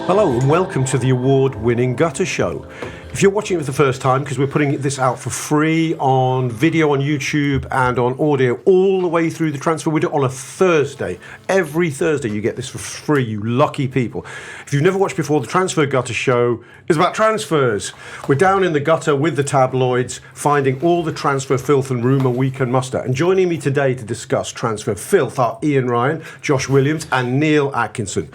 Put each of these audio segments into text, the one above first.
Hello and welcome to the award-winning Gutter Show. If you're watching it for the first time, because we're putting this out for free on video on YouTube and on audio all the way through the transfer window on a Thursday. Every Thursday you get this for free, you lucky people. If you've never watched before, the Transfer Gutter Show is about transfers. We're down in the gutter with the tabloids, finding all the transfer filth and rumour we can muster. And joining me today to discuss transfer filth are Ian Ryan, Josh Williams and Neil Atkinson.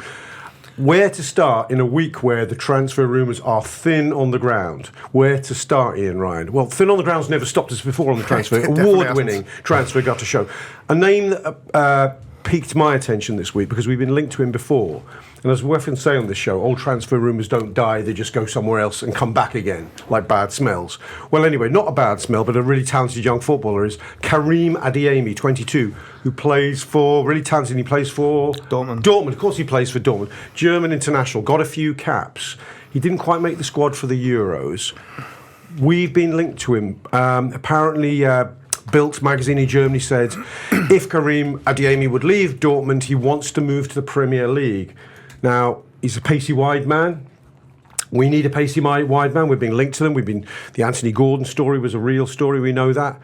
Where to start in a week where the transfer rumours are thin on the ground? Where to start, Ian Ryan? Well, thin on the ground's never stopped us before on the transfer. Award-winning Transfer Gutter Show. A name that piqued my attention this week because we've been linked to him before. And as we often say on this show, old transfer rumours don't die, they just go somewhere else and come back again, like bad smells. Well, anyway, not a bad smell, but a really talented young footballer is Karim Adeyemi, 22, who plays for, really talented, he plays for... Dortmund, of course he plays for Dortmund. German international, got a few caps. He didn't quite make the squad for the Euros. We've been linked to him. Apparently... Bild magazine in Germany said if Karim Adeyemi would leave Dortmund, he wants to move to the Premier League. Now, he's a pacey wide man. We need a pacey wide man. We've been linked to them. The Anthony Gordon story was a real story. We know that.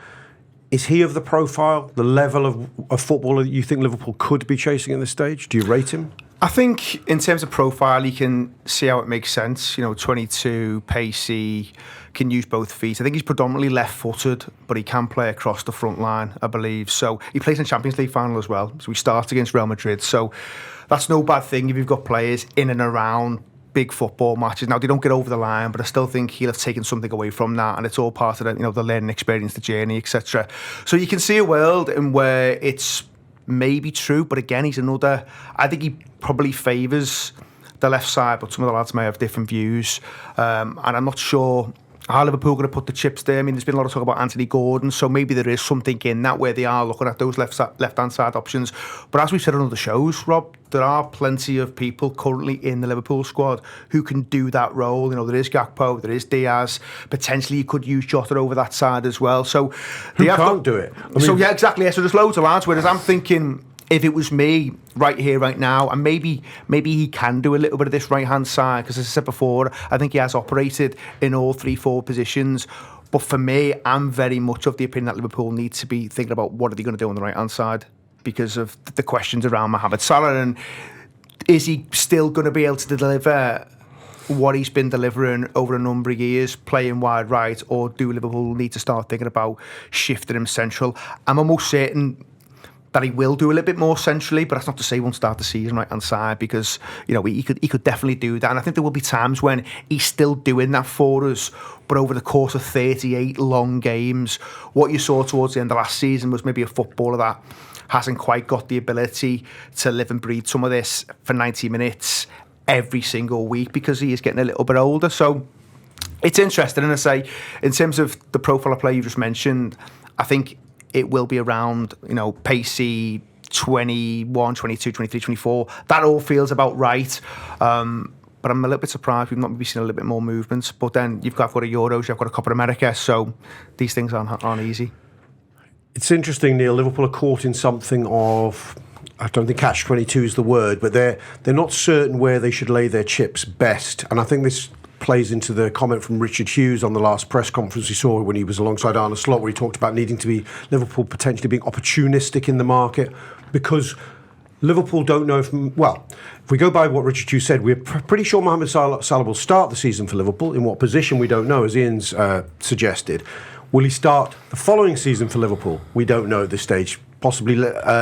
Is he of the profile, the level of footballer that you think Liverpool could be chasing at this stage? Do you rate him? I think in terms of profile, you can see how it makes sense. 22, pacey, can use both feet. I think he's predominantly left-footed, but he can play across the front line, I believe. So he plays in the Champions League final as well. So he starts against Real Madrid. So that's no bad thing if you've got players in and around big football matches. Now, they don't get over the line, but I still think he'll have taken something away from that, and it's all part of the learning experience, the journey, etc. So you can see a world in where it's maybe true, but again, he's another... I think he probably favours the left side, but some of the lads may have different views. And I'm not sure how Liverpool going to put the chips there. I mean, there's been a lot of talk about Anthony Gordon, so maybe there is something in that where they are looking at those left-hand side options. But as we've said on other shows, Rob, there are plenty of people currently in the Liverpool squad who can do that role. There is Gakpo, there is Diaz. Potentially you could use Jota over that side as well. So who can't do it? Yeah, exactly. Yeah, so there's loads of lads. Whereas I'm thinking, if it was me right here, right now, and maybe he can do a little bit of this right-hand side, because as I said before, I think he has operated in all 3-4 positions. But for me, I'm very much of the opinion that Liverpool need to be thinking about what are they going to do on the right-hand side because of the questions around Mohamed Salah, and is he still going to be able to deliver what he's been delivering over a number of years, playing wide right, or do Liverpool need to start thinking about shifting him central? I'm almost certain that he will do a little bit more centrally, but that's not to say he won't start the season right-hand side, because he could definitely do that. And I think there will be times when he's still doing that for us, but over the course of 38 long games, what you saw towards the end of last season was maybe a footballer that hasn't quite got the ability to live and breathe some of this for 90 minutes every single week, because he is getting a little bit older. So it's interesting, and I say, in terms of the profile of play you just mentioned, I think it will be around, pacey, 21, 22, 23, 24. That all feels about right. But I'm a little bit surprised we've not maybe seen a little bit more movement. But then you've got a Euros, you've got a Copa America, so these things aren't easy. It's interesting, Neil. Liverpool are caught in something of, I don't think catch-22 is the word, but they're not certain where they should lay their chips best. And I think this plays into the comment from Richard Hughes on the last press conference we saw when he was alongside Arne Slot, where he talked about needing to be Liverpool potentially being opportunistic in the market, because Liverpool don't know if we go by what Richard Hughes said, we're pretty sure Mohamed Salah will start the season for Liverpool. In what position, we don't know, as Ian's suggested. Will he start the following season for Liverpool? We don't know at this stage, possibly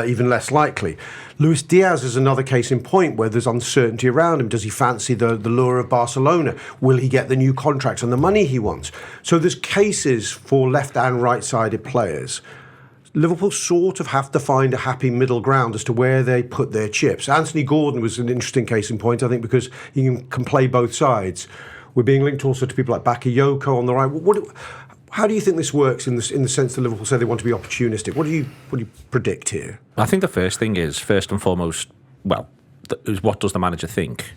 even less likely. Luis Diaz is another case in point where there's uncertainty around him. Does he fancy the lure of Barcelona? Will he get the new contract and the money he wants? So there's cases for left and right-sided players. Liverpool sort of have to find a happy middle ground as to where they put their chips. Anthony Gordon was an interesting case in point, I think, because he can play both sides. We're being linked also to people like Bakayoko on the right. How do you think this works in the sense that Liverpool say they want to be opportunistic? What do you predict here? I think the first thing is, first and foremost, is what does the manager think?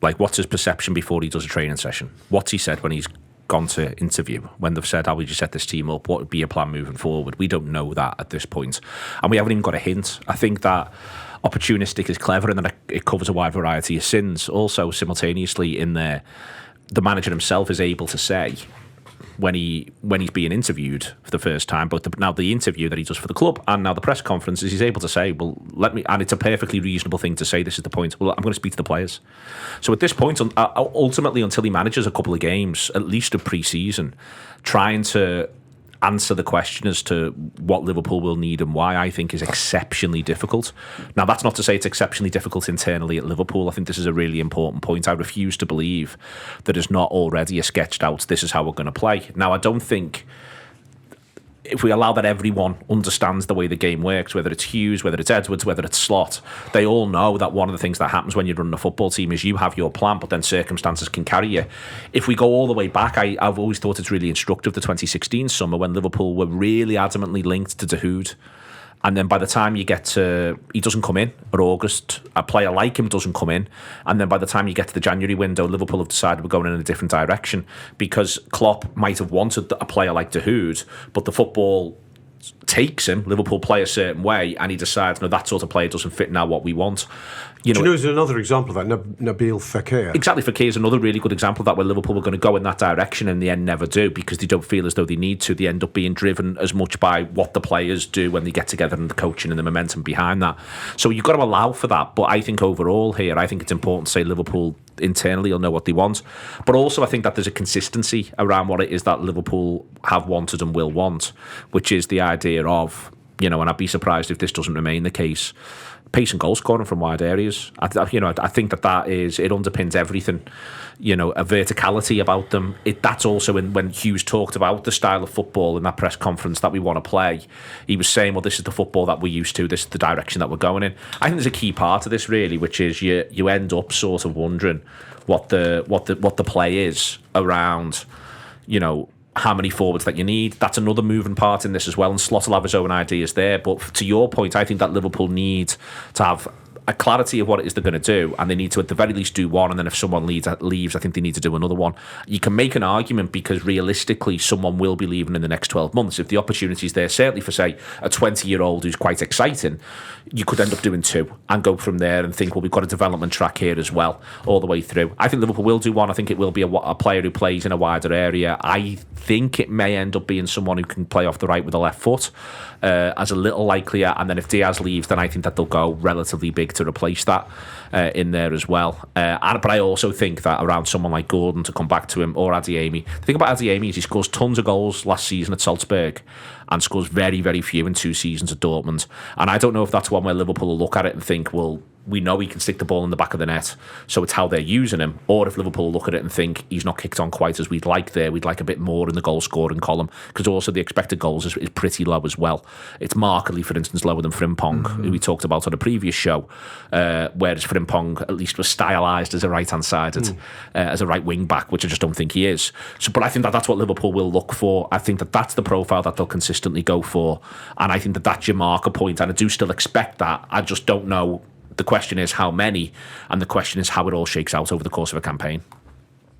Like, what's his perception before he does a training session? What's he said when he's gone to interview? When they've said, how would you set this team up? What would be your plan moving forward? We don't know that at this point. And we haven't even got a hint. I think that opportunistic is clever, and then it covers a wide variety of sins. Also, simultaneously in there, the manager himself is able to say, when he's being interviewed for the first time, both the interview that he does for the club and now the press conferences, he's able to say, well, and it's a perfectly reasonable thing to say, this is the point, well, I'm going to speak to the players. So at this point, ultimately, until he manages a couple of games, at least of pre-season, trying to answer the question as to what Liverpool will need and why, I think is exceptionally difficult. Now, that's not to say it's exceptionally difficult internally at Liverpool. I think this is a really important point. I refuse to believe that there's not already a sketched out, this is how we're going to play. Now, I don't think if we allow that everyone understands the way the game works, whether it's Hughes, whether it's Edwards, whether it's Slot, they all know that one of the things that happens when you're running a football team is you have your plan, but then circumstances can carry you. If we go all the way back, I've always thought it's really instructive, the 2016 summer, when Liverpool were really adamantly linked to Dahoud. And then by the time you get to, he doesn't come in, or August, a player like him doesn't come in. And then by the time you get to the January window, Liverpool have decided we're going in a different direction, because Klopp might have wanted a player like Dahoud, but the football takes him, Liverpool play a certain way, and he decides, no, that sort of player doesn't fit now what we want. You know, there's another example of that, Nabil Fekir. Exactly, Fekir is another really good example of that, where Liverpool were going to go in that direction and in the end never do, because they don't feel as though they need to. They end up being driven as much by what the players do when they get together and the coaching and the momentum behind that. So you've got to allow for that. But I think overall here, I think it's important to say Liverpool internally will know what they want. But also I think that there's a consistency around what it is that Liverpool have wanted and will want, which is the idea of, you know, and I'd be surprised if this doesn't remain the case, pace and goal scoring from wide areas. I think that is, it underpins everything. You know, a verticality about them. That's also when Hughes talked about the style of football in that press conference that we want to play. He was saying, well, this is the football that we're used to. This is the direction that we're going in. I think there's a key part of this really, which is you end up sort of wondering what the play is around, you know, how many forwards that you need. That's another moving part in this as well, and Slot will have his own ideas there. But to your point, I think that Liverpool need to have a clarity of what it is they're going to do, and they need to at the very least do one, and then if someone leaves, I think they need to do another one. You can make an argument because realistically someone will be leaving in the next 12 months. If the opportunity is there, certainly for say a 20-year-old who's quite exciting, you could end up doing two and go from there and think, well, we've got a development track here as well all the way through. I think Liverpool will do one. I think it will be a player who plays in a wider area. I think it may end up being someone who can play off the right with the left foot as a little likelier, and then if Diaz leaves, then I think that they'll go relatively big to replace that in there as well. But I also think that around someone like Gordon, to come back to him, or Adeyemi. The thing about Adeyemi is he scores tons of goals last season at Salzburg and scores very, very few in 2 seasons at Dortmund. And I don't know if that's one where Liverpool will look at it and think, well, we know he can stick the ball in the back of the net, so it's how they're using him. Or if Liverpool look at it and think he's not kicked on quite as we'd like there, we'd like a bit more in the goal scoring column, because also the expected goals is pretty low as well. It's markedly, for instance, lower than Frimpong, who we talked about on a previous show, whereas Frimpong at least was stylised as a right-hand sided, as a right wing back, which I just don't think he is. So, but I think that that's what Liverpool will look for. I think that that's the profile that they'll consistently go for, and I think that that's your marker point, and I do still expect that. I just don't know. The question is how many, and the question is how it all shakes out over the course of a campaign.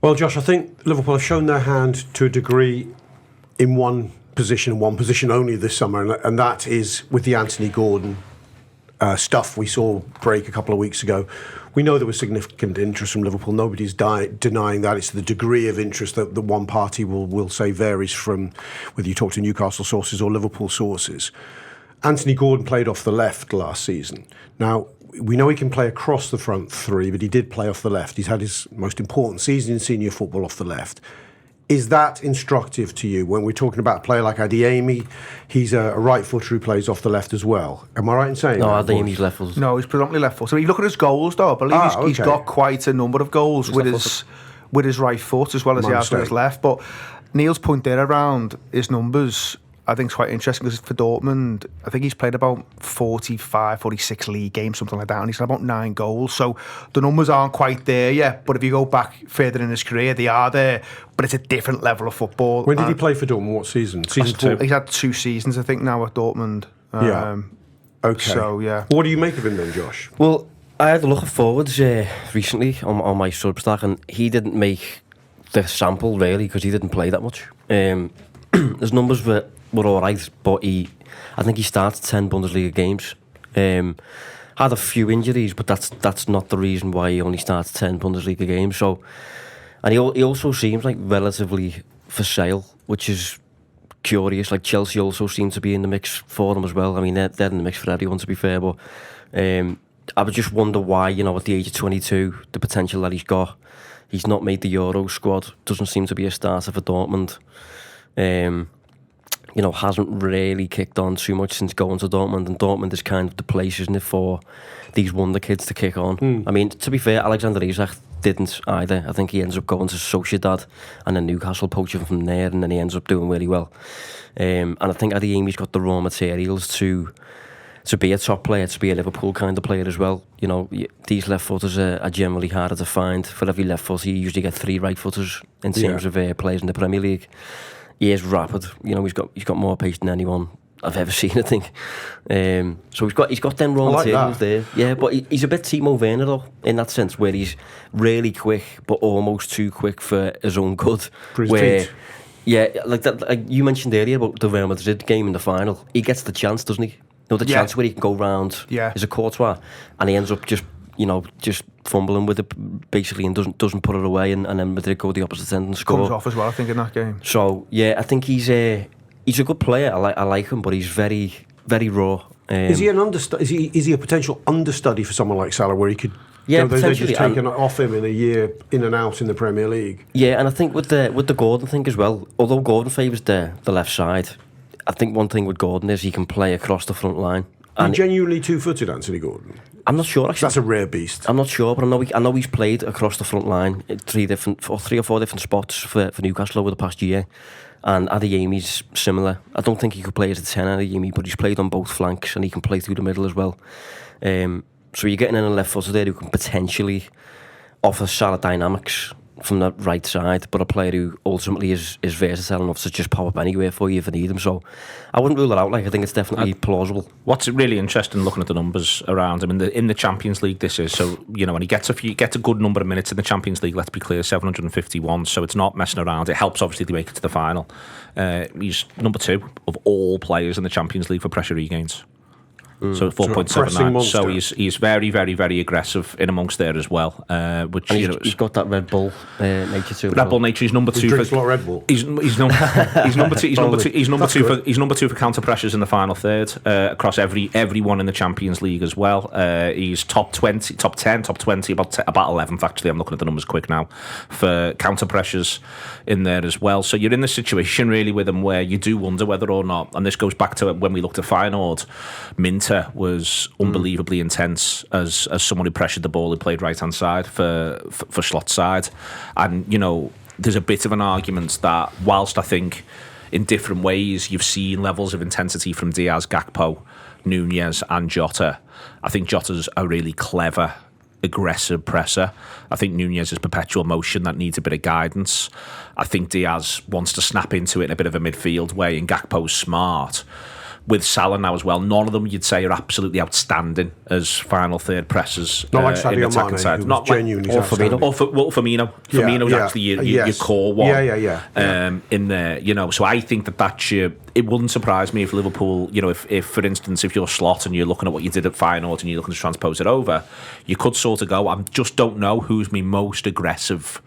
Well, Josh, I think Liverpool have shown their hand to a degree in one position only this summer, and that is with the Anthony Gordon stuff we saw break a couple of weeks ago. We know there was significant interest from Liverpool. Nobody's denying that. It's the degree of interest that the one party will say varies from whether you talk to Newcastle sources or Liverpool sources. Anthony Gordon played off the left last season. Now, we know he can play across the front three, but he did play off the left. He's had his most important season in senior football off the left. Is that instructive to you when we're talking about a player like Adeyemi? He's a right footer who plays off the left as well. Am I right in saying that? No, Adeyemi's left foot. No, he's predominantly left foot. So if you look at his goals, though, I believe he's got quite a number of goals with his right foot as well as he has with his left. But Neil's point there around his numbers, I think it's quite interesting, because for Dortmund, I think he's played about 45, 46 league games, something like that, and he's had about 9 goals. So the numbers aren't quite there yet, but if you go back further in his career, they are there, but it's a different level of football. When did he play for Dortmund? What season? Season 2? He's had 2 seasons, I think, now at Dortmund. Okay. So, yeah. What do you make of him then, Josh? Well, I had a look at forwards recently on my Substack, and he didn't make the sample, really, because he didn't play that much. His numbers were all right, but I think he started 10 Bundesliga games. had a few injuries, but that's not the reason why he only starts 10 Bundesliga games. So, and he also seems like relatively for sale, which is curious. Like Chelsea also seem to be in the mix for him as well. I mean, they're in the mix for everyone, to be fair, but I would just wonder why, at the age of 22, the potential that he's got, he's not made the Euro squad, doesn't seem to be a starter for Dortmund. Hasn't really kicked on too much since going to Dortmund, and Dortmund is kind of the place, isn't it, for these wonder kids to kick on. I mean, to be fair, Alexander Isak didn't either. I think he ends up going to Sociedad, and then Newcastle poach him from there, and then he ends up doing really well. And I think Adeyemi's got the raw materials to be a top player, to be a Liverpool kind of player as well. These left footers are generally harder to find. For every left footer, you usually get 3 right footers in terms of players in the Premier League. He is rapid. He's got more pace than anyone I've ever seen, I think. So he's got them raw materials there. Yeah, but he's a bit Timo Werner though, in that sense, where he's really quick, but almost too quick for his own good. Yeah, like that. Like you mentioned earlier about the Real Madrid game in the final. He gets the chance, doesn't he? The chance where he can go round is a Courtois, and he ends up just fumbling with it basically, and doesn't put it away, and then Madrid go the opposite end and score. Comes off as well, I think, in that game. So yeah, I think he's a good player. I like him, but he's very, very raw. Is he an understudy? Is he a potential understudy for someone like Salah, where he could? Yeah, they're just taken off him in a year in and out in the Premier League. Yeah, and I think with the Gordon thing as well. Although Gordon favours the left side, I think one thing with Gordon is he can play across the front line. And genuinely two-footed, Anthony Gordon. I'm not sure actually. That's a rare beast. I'm not sure, but I know he's played across the front line in 3 or 4 different spots for Newcastle over the past year. And Adeyemi's similar. I don't think he could play as a 10, Adeyemi, but he's played on both flanks and he can play through the middle as well. So you're getting in a left footer there who can potentially offer Salah dynamics from the right side, but a player who ultimately is versatile enough to just pop up anywhere for you if you need him. So I wouldn't rule that out. I think it's definitely plausible. What's really interesting looking at the numbers around him in the Champions League this is, so and he gets a good number of minutes in the Champions League, let's be clear, 751, so it's not messing around. It helps obviously to make it to the final. He's number 2 of all players in the Champions League for pressure regains. So 4.79. So he's very, very, very aggressive in amongst there as well. Which he's got that Red Bull nature too. Red Bull nature. He's number 2. He drinks a lot of Red Bull. He's number 2. He's number 2 for counter pressures in the final third across everyone in the Champions League as well. He's top 20, top 10, top 20, about 11th actually. I'm looking at the numbers quick now for counter pressures in there as well. So you're in the situation really with him where you do wonder whether or not, and this goes back to when we looked at Feyenoord, Minter was unbelievably intense as someone who pressured the ball, who played right hand side for Schlott's side. And there's a bit of an argument that whilst I think in different ways you've seen levels of intensity from Diaz, Gakpo, Nunez and Jota, I think Jota's a really clever, aggressive presser. I think Nunez is perpetual motion that needs a bit of guidance. I think Diaz wants to snap into it in a bit of a midfield way, and Gakpo's smart. With Salah now as well, none of them you'd say are absolutely outstanding as final third pressers not like in the attacking side. Not genuinely Firmino. Firmino's actually your core one. In there, So I think that it wouldn't surprise me if Liverpool, if for instance, if you're Slot and you're looking at what you did at Feyenoord and you're looking to transpose it over, you could sort of go, I just don't know who's my most aggressive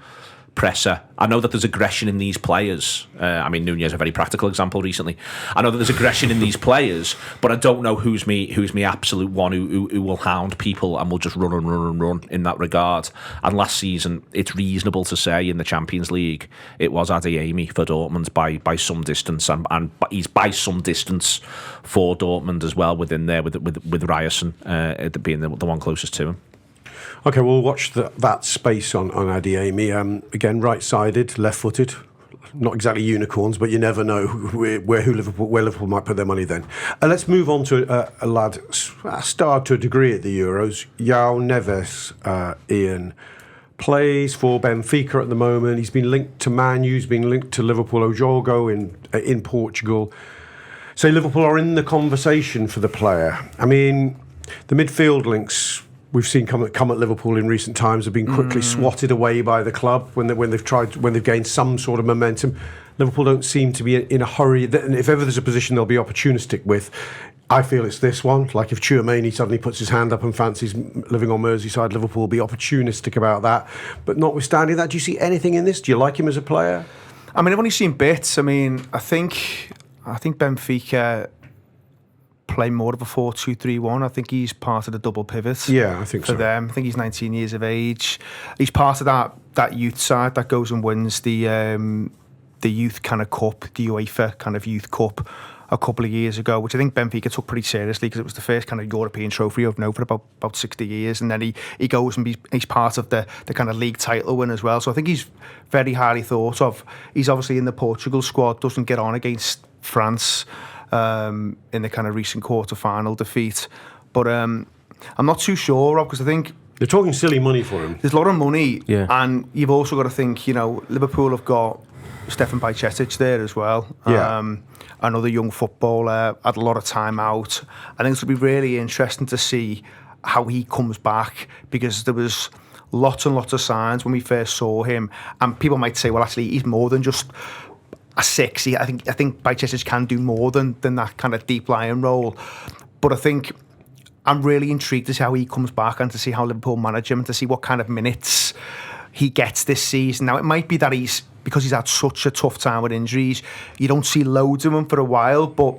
presser. I know that there's aggression in these players. Nunez is a very practical example recently. I know that there's aggression in these players, but I don't know who's me absolute one who will hound people and will just run in that regard. And last season, it's reasonable to say in the Champions League, it was Adeyemi for Dortmund by some distance, and he's by some distance for Dortmund as well within there with Ryerson being the one closest to him. Okay, we'll watch that space on Adeyemi. Again, right-sided, left-footed. Not exactly unicorns, but you never know where Liverpool might put their money then. Let's move on to a lad, a star to a degree at the Euros. João Neves, Ian, plays for Benfica at the moment. He's been linked to Man U, he's been linked to Liverpool Ojogo in Portugal. So Liverpool are in the conversation for the player. I mean, the midfield links we've seen come at Liverpool in recent times have been quickly swatted away by the club when they've gained some sort of momentum. Liverpool don't seem to be in a hurry. And if ever there's a position they'll be opportunistic with, I feel it's this one. Like if Tchouameni suddenly puts his hand up and fancies living on Merseyside, Liverpool will be opportunistic about that. But notwithstanding that, do you see anything in this? Do you like him as a player? I mean, I've only seen bits. I mean, I think Benfica play more of a 4-2-3-1. I think he's part of the double pivot. Yeah, I think for so. them. I think he's 19 years of age. He's part of that youth side that goes and wins the youth kind of cup, the UEFA kind of youth cup a couple of years ago, which I think Benfica took pretty seriously because it was the first kind of European trophy I've known for about 60 years. And then he goes and he's part of the kind of league title win as well. So I think he's very highly thought of. He's obviously in the Portugal squad, doesn't get on against France in the kind of recent quarter-final defeat. But I'm not too sure, Rob, because I think they're talking silly money for him. There's a lot of money, yeah. And you've also got to think, Liverpool have got Stefan Bajcetic there as well. Yeah. Another young footballer, had a lot of time out. I think it's going to be really interesting to see how he comes back, because there was lots and lots of signs when we first saw him, and people might say, well, actually, he's more than just a 6. I think Bajcetic can do more than that kind of deep lying role. But I think I'm really intrigued to see how he comes back and to see how Liverpool manage him and to see what kind of minutes he gets this season. Now, it might be that because he's had such a tough time with injuries, you don't see loads of him for a while, but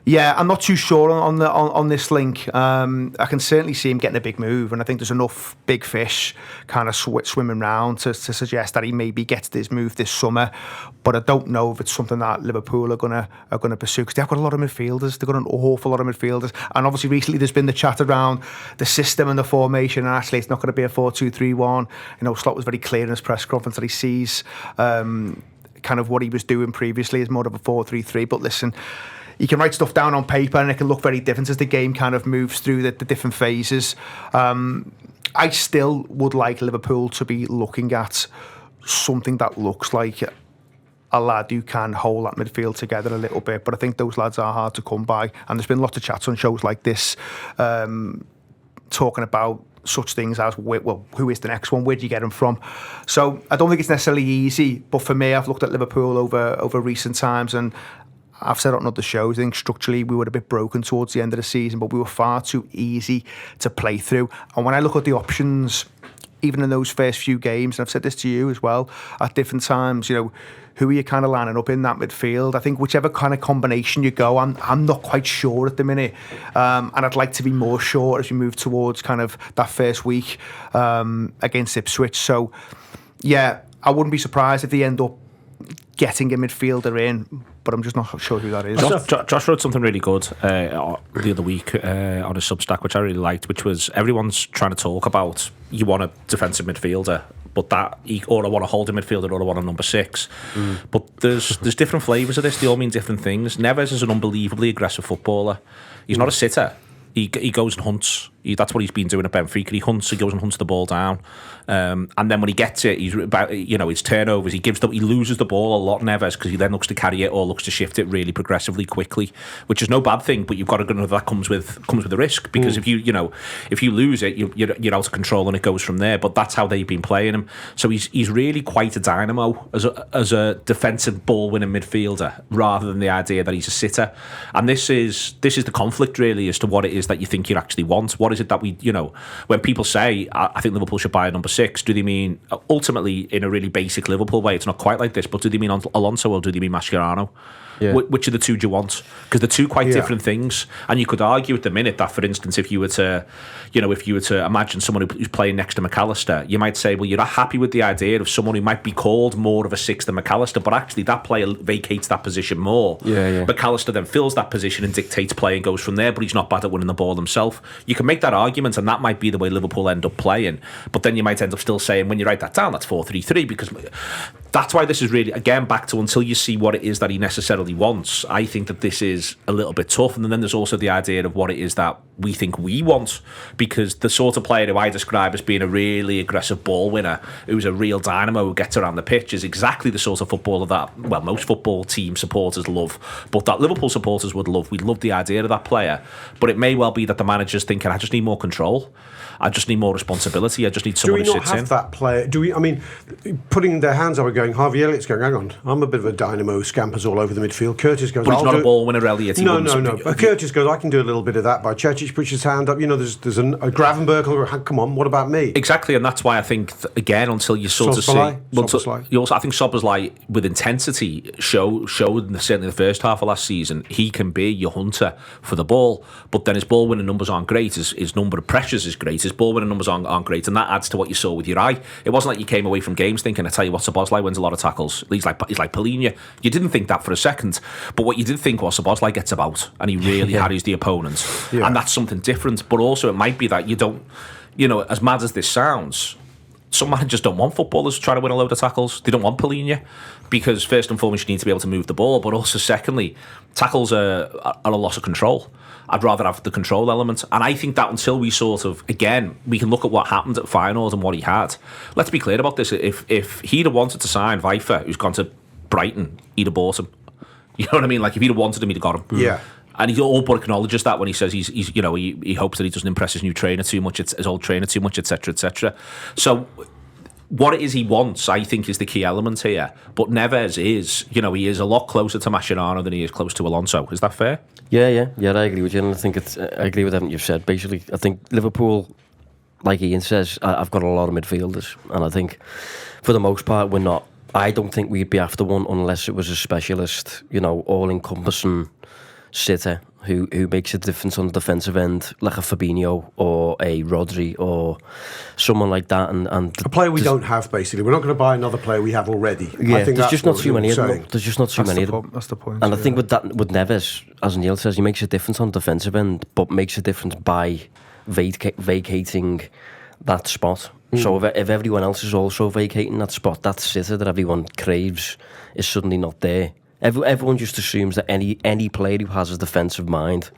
yeah, I'm not too sure on this link. I can certainly see him getting a big move, and I think there's enough big fish kind of swimming round to suggest that he maybe gets this move this summer. But I don't know if it's something that Liverpool are gonna pursue, because they've got a lot of midfielders. They've got an awful lot of midfielders, and obviously recently there's been the chat around the system and the formation. And actually, it's not going to be a 4-2-3-1. Slot was very clear in his press conference that he sees kind of what he was doing previously as more of a 4-3-3. But listen, you can write stuff down on paper and it can look very different as the game kind of moves through the different phases. I still would like Liverpool to be looking at something that looks like a lad who can hold that midfield together a little bit, but I think those lads are hard to come by, and there's been lots of chats on shows like this talking about such things as, well, who is the next one? Where do you get him from? So I don't think it's necessarily easy, but for me, I've looked at Liverpool over recent times, and I've said it on other shows, I think structurally we were a bit broken towards the end of the season, but we were far too easy to play through. And when I look at the options, even in those first few games, and I've said this to you as well, at different times, who are you kind of lining up in that midfield? I think whichever kind of combination you go, I'm not quite sure at the minute. And I'd like to be more sure as we move towards kind of that first week against Ipswich. So, yeah, I wouldn't be surprised if they end up getting a midfielder in, but I'm just not sure who that is. Josh wrote something really good the other week on his Substack, which I really liked, which was everyone's trying to talk about you want a defensive midfielder, but or I want a holding midfielder, or I want a number 6. But there's different flavours of this. They all mean different things. Neves is an unbelievably aggressive footballer. He's not a sitter. He goes and hunts. That's what he's been doing at Benfica. He goes and hunts the ball down, and then when he gets it, he's about his turnovers. He loses the ball a lot, Neves, because he then looks to carry it or looks to shift it really progressively quickly, which is no bad thing. But you've got to know that comes with a risk, because if you lose it, you're out of control and it goes from there. But that's how they've been playing him. So he's really quite a dynamo as a defensive ball winning midfielder, rather than the idea that he's a sitter. And this is the conflict really as to what it is that you think you actually want. What is it that we, when people say, I think Liverpool should buy a number 6, do they mean, ultimately, in a really basic Liverpool way, it's not quite like this, but do they mean Alonso or do they mean Mascherano? Yeah. Which of the two do you want? Because they're two quite different things. And you could argue at the minute that, for instance, if you were to imagine someone who's playing next to McAllister, you might say, well, you're not happy with the idea of someone who might be called more of a 6 than McAllister, but actually that player vacates that position more. Yeah. McAllister then fills that position and dictates play and goes from there, but he's not bad at winning the ball himself. You can make that argument, and that might be the way Liverpool end up playing. But then you might end up still saying, when you write that down, that's 4-3-3, because that's why this is really, again, back to until you see what it is that he necessarily wants. I think that this is a little bit tough. And then there's also the idea of what it is that we think we want, because the sort of player who I describe as being a really aggressive ball winner, who's a real dynamo who gets around the pitch, is exactly the sort of footballer that, well, most football team supporters love, but that Liverpool supporters would love. We'd love the idea of that player, but it may well be that the manager's thinking, I just need more control. I just need more responsibility. I just need Do someone we who not sits have in. that player? Do we? I mean, putting their hands up and going, Harvey Elliott's going, hang on, I'm a bit of a dynamo, scampers all over the midfield. Curtis goes, But he's I'll not do a ball winner, Elliott. He No. wouldn't- But Curtis goes, I can do a little bit of that. By Churchill puts his hand up. You know, there's a Gravenberg. Come on, what about me? Exactly, and that's why I think again, until you sort of see, Szoboszlai. you also, I think Szoboszlai with intensity showed certainly the first half of last season he can be your hunter for the ball, but then his ball winning numbers aren't great. His number of pressures is great. His ball winning numbers aren't great, and that adds to what you saw with your eye. It wasn't like you came away from games thinking, I tell you what, Szoboszlai wins a lot of tackles. He's like Polina. You didn't think that for a second, but what you did think was Szoboszlai gets about and he really harries the opponent, and that's something different. But also it might be that you don't, you know, as mad as this sounds, some managers don't want footballers trying to win a load of tackles. They don't want Polina because first and foremost you need to be able to move the ball, but also secondly, tackles are a loss of control. I'd rather have the control element, and I think that until we sort of, again, we can look at what happened at Feyenoord and what he had. Let's be clear about this. If he'd have wanted to sign Weifer, who's gone to Brighton, he'd have bought him. You know what I mean? Like if he'd have wanted him, he'd have got him. Yeah. And he all but acknowledges that when he says he's you know, he hopes that he doesn't impress his new trainer too much, his old trainer too much, etc., etc. So what it is he wants, I think, is the key element here. But Neves is, you know, he is a lot closer to Mascherano than he is close to Alonso. Is that fair? Yeah, I agree with you, and I think I agree with everything you've said. Basically, I think Liverpool, like Ian says, I've got a lot of midfielders, and I think for the most part we're not. I don't think we'd be after one unless it was a specialist, you know, all-encompassing sitter who makes a difference on the defensive end, like a Fabinho or a Rodri or someone like that. And a player we don't have, basically. We're not going to buy another player we have already. Yeah, I think there's just not too many of them. saying. There's just not too many of them. That's the point. And I think with Neves, as Neil says, he makes a difference on the defensive end, but makes a difference by vacating that spot. So if everyone else is also vacating that spot, that sitter that everyone craves is suddenly not there. Everyone just assumes that any player who has a defensive mind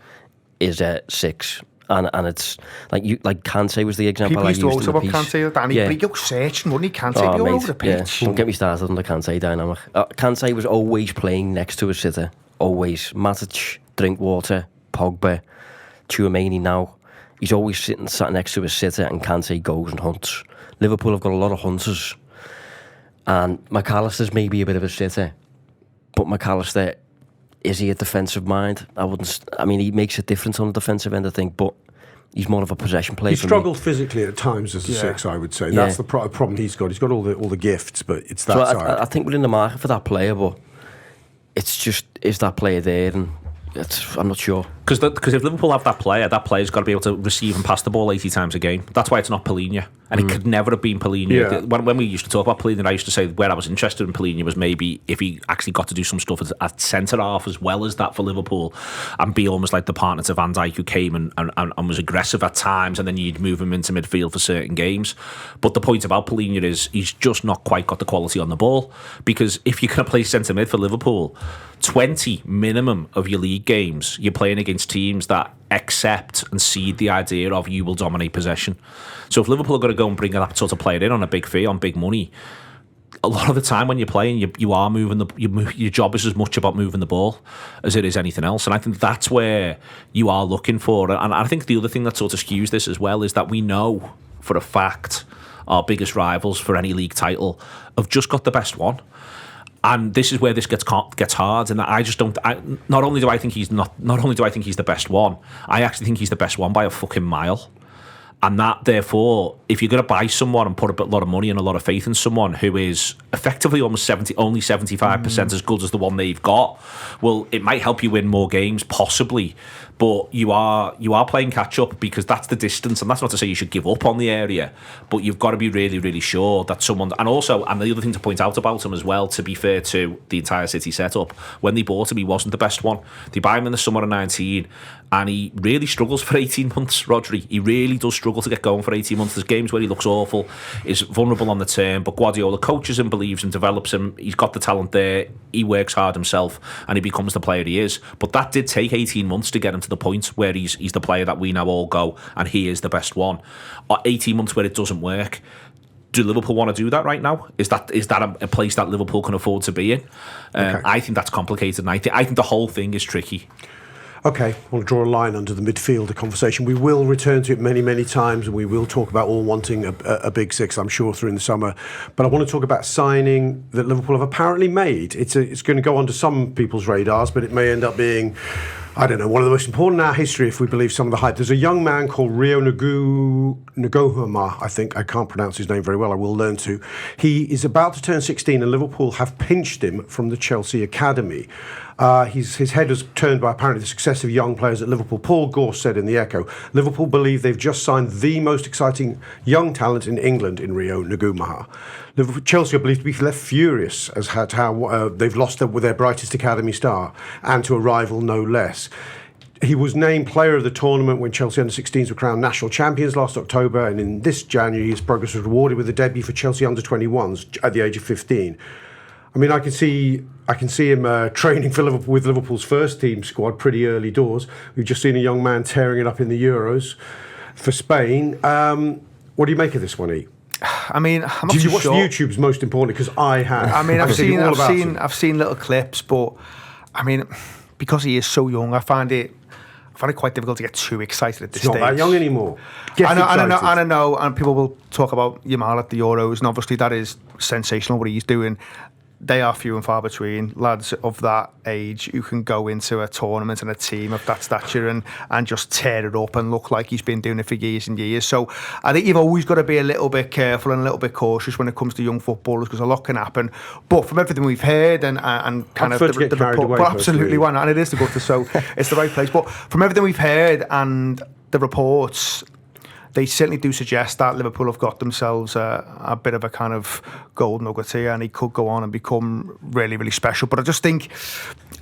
is a 6, and it's like Kante was the example People I used used to in talk the about piece. Kante, Danny, but you're searching, wouldn't he? Kante be all over the pitch. Don't get me started on the Kante dynamic. Kante was always playing next to a sitter, always. Matic, Drinkwater, Pogba, Tchouaméni now. He's always sat next to a sitter, and Kante goes and hunts. Liverpool have got a lot of hunters, and McAllister's maybe a bit of a sitter, but McAllister, is he a defensive mind? I mean, he makes a difference on the defensive end, I think, but he's more of a possession player. He struggled physically at times as a 6, I would say. Yeah. That's the problem he's got. He's got all the gifts, but it's that So side. I think we're in the market for that player, but it's just, is that player there? And I'm not sure. Because if Liverpool have that player's got to be able to receive and pass the ball 80 times a game. That's why it's not Polina. And it could never have been Polina. Yeah. When we used to talk about Polina, I used to say where I was interested in Polina was maybe if he actually got to do some stuff at centre-half as well as that for Liverpool and be almost like the partner to Van Dijk, who came and was aggressive at times, and then you'd move him into midfield for certain games. But the point about Polina is he's just not quite got the quality on the ball, because if you're going to play centre mid for Liverpool, 20 minimum of your league games you're playing against teams that accept and cede the idea of you will dominate possession. So if Liverpool are going to go and bring that sort of player in on a big fee, on big money, a lot of the time when you're playing, you are moving your job is as much about moving the ball as it is anything else. And I think that's where you are looking for. And I think the other thing that sort of skews this as well is that we know for a fact our biggest rivals for any league title have just got the best one. And this is where this gets hard, and I just don't. Not only do I think he's the best one, I actually think he's the best one by a fucking mile. And that, therefore, if you're going to buy someone and put a lot of money and a lot of faith in someone who is effectively only 75% as good as the one they've got, well, it might help you win more games, possibly. But you are playing catch up, because that's the distance, and that's not to say you should give up on the area, but you've got to be really, really sure that someone. And also, and the other thing to point out about him as well, to be fair to the entire City setup, when they bought him, he wasn't the best one. They buy him in the summer of 19, and he really struggles for 18 months. Rodri, he really does struggle to get going for 18 months. There's games where he looks awful, is vulnerable on the turn, but Guardiola coaches him, believes him, develops him. He's got the talent there. He works hard himself, and he becomes the player he is. But that did take 18 months to get him to the point where he's the player that we now all go, and he is the best one. Or 18 months where it doesn't work. Do Liverpool want to do that right now? Is that a place that Liverpool can afford to be in? Okay. I think that's complicated, and I think the whole thing is tricky. Okay, I want to draw a line under the midfielder conversation. We will return to it many, many times, and we will talk about all wanting a big six, I'm sure, through in the summer. But I want to talk about signing that Liverpool have apparently made. It's going to go onto some people's radars, but it may end up being, I don't know, one of the most important in our history if we believe some of the hype. There's a young man called Rio Nguema, I think. I can't pronounce his name very well. I will learn to. He is about to turn 16, and Liverpool have pinched him from the Chelsea academy. His head was turned by apparently the success of young players at Liverpool. Paul Gorse said in the Echo, Liverpool believe they've just signed the most exciting young talent in England in Rio Nguema. Chelsea are believed to be left furious as to how they've lost their brightest academy star, and to a rival no less. He was named player of the tournament when Chelsea under-16s were crowned national champions last October, and in this January his progress was rewarded with a debut for Chelsea under-21s at the age of 15. I mean, I can see him training for Liverpool with Liverpool's first team squad pretty early doors. We've just seen a young man tearing it up in the Euros for Spain. What do you make of this one, E? I mean, I'm not Did you too watch sure. the YouTubes most importantly? Because I have. I mean, I've I've seen little clips, but I mean, because he is so young, I find it quite difficult to get too excited at this He's stage. not that young anymore. I know, and people will talk about Yamal at the Euros, and obviously that is sensational what he's doing. They are few and far between, lads of that age who can go into a tournament and a team of that stature and just tear it up and look like he's been doing it for years and years. So I think you've always got to be a little bit careful and a little bit cautious when it comes to young footballers, because a lot can happen. But from everything we've heard and kind of the report, but absolutely why not? And it is the gutter, so it's the right place. But from everything we've heard and the reports, they certainly do suggest that Liverpool have got themselves a bit of a kind of gold nugget here, and he could go on and become really, really special. But I just think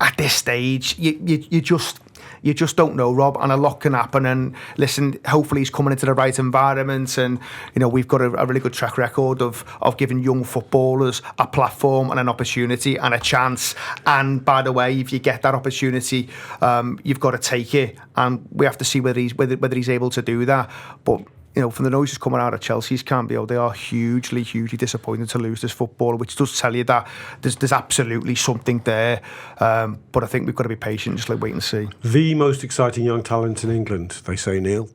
at this stage, you just don't know, Rob, and a lot can happen. And listen, hopefully he's coming into the right environment, and we've got a really good track record of giving young footballers a platform and an opportunity and a chance. And by the way, if you get that opportunity, you've got to take it, and we have to see whether he's able to do that. But from the noises coming out of Chelsea's camp, they are hugely, hugely disappointed to lose this footballer, which does tell you that there's absolutely something there. But I think we've got to be patient, just wait and see. The most exciting young talent in England, they say, Neil.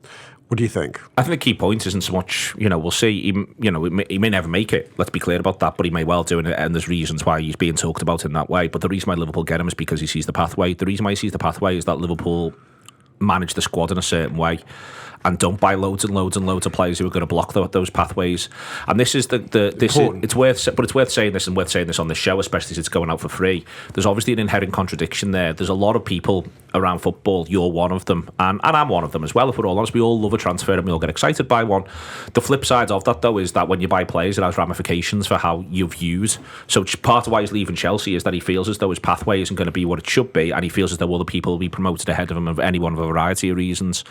What do you think? I think the key point isn't so much, we'll see. He may never make it. Let's be clear about that. But he may well do it, and there's reasons why he's being talked about in that way. But the reason why Liverpool get him is because he sees the pathway. The reason why he sees the pathway is that Liverpool manage the squad in a certain way and don't buy loads and loads and loads of players who are going to block those pathways. And this is it's worth saying this, and worth saying this on the show, especially as it's going out for free. There's obviously an inherent contradiction there. There's a lot of people around football, you're one of them, and I'm one of them as well, if we're all honest. We all love a transfer and we all get excited by one. The flip side of that, though, is that when you buy players, it has ramifications for how you're viewed. So part of why he's leaving Chelsea is that he feels as though his pathway isn't going to be what it should be, and he feels as though other people will be promoted ahead of him of any one of a variety of reasons.